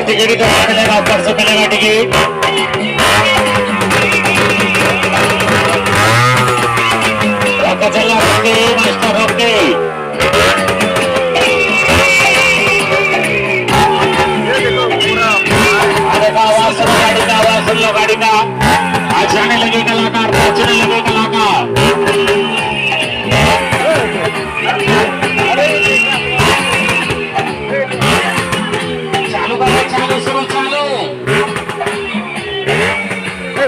Ticket तो मिलेगा, परसों मिलेगा टिकट। चलना रोके मास्टर रोके। आवाज सुनो गाड़ी का, आवाज सुन लो गाड़ी का। आज जाने लगे कलाकार, पहुंचने लगे कलाकार। चालू करो, चालू शुरू चालू।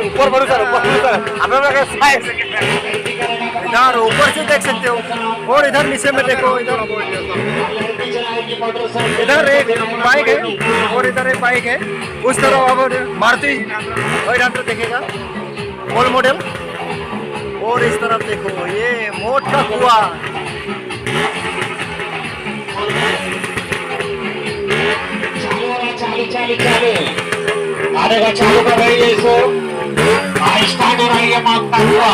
ऊपर बढ़ो सर, ऊपर बढ़ो सर। आप लोग इधर ऊपर से देख सकते हो और इधर नीचे में देखो। इधर एक बाइक है और इधर एक बाइक है। उस तरफ अब मारुति और इधर देखेगा ओल्ड मॉडल। और इस तरफ देखो ये मोट का कुआ। चालू चालू चालू आने का चालू कर रही है इसको। स्टार्ट हो रही है मौत का कुआ।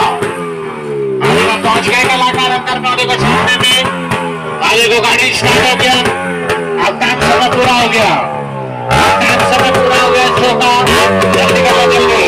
आगे का पहुंच गए कलाकार अंदर में, आगे को छोड़ने में। आगे को गाड़ी स्टार्ट हो गया। अब टाइम समय पूरा हो गया, टाइम समय पूरा हो गया शो का। जल्दी करो जल्दी।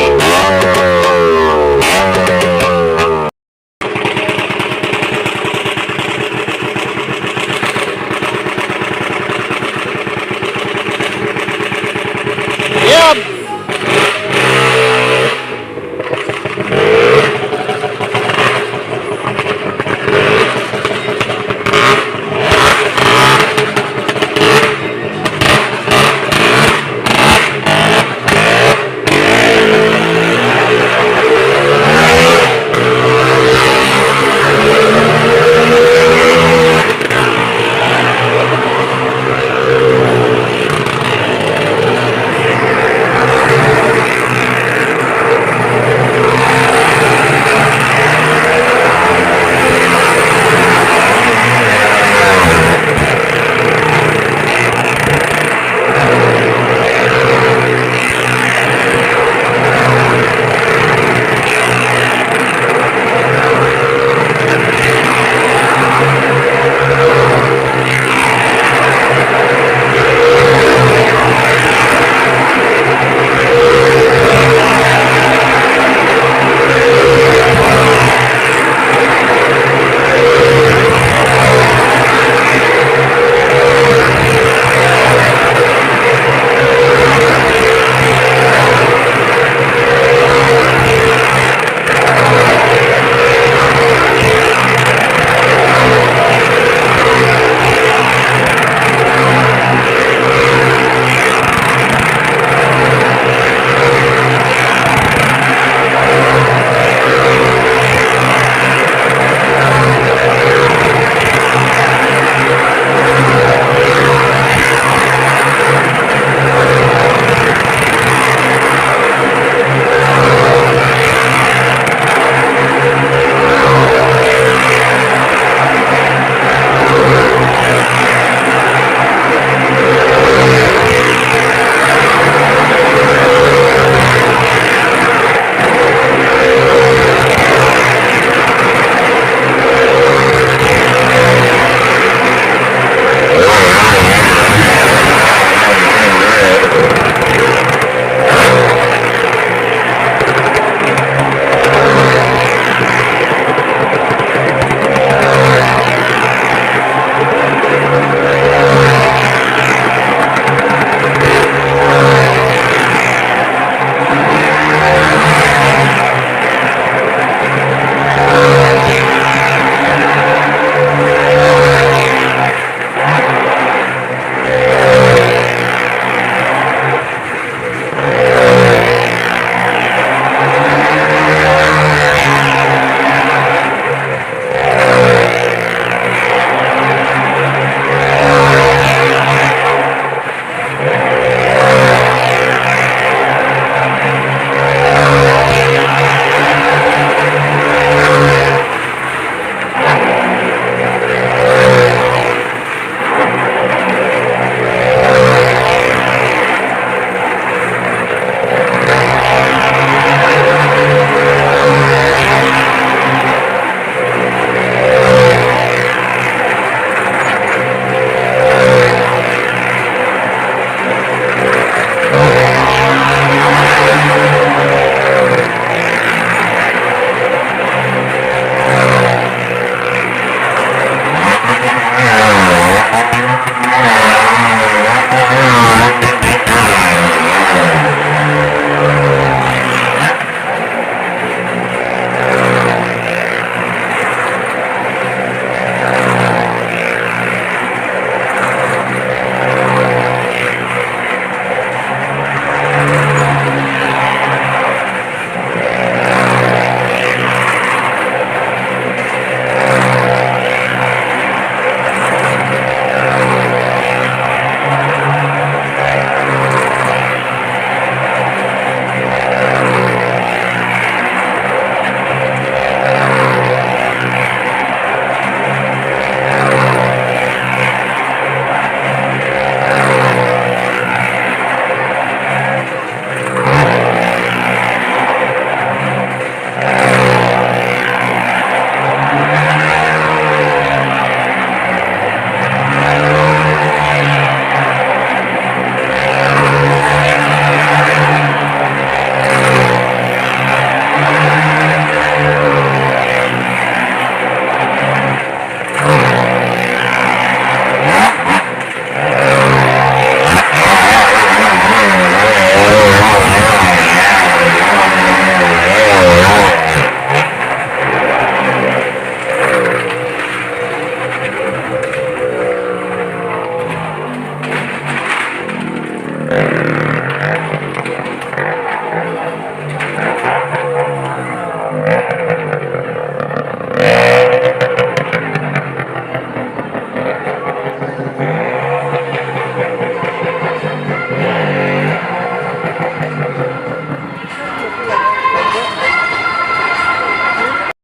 है।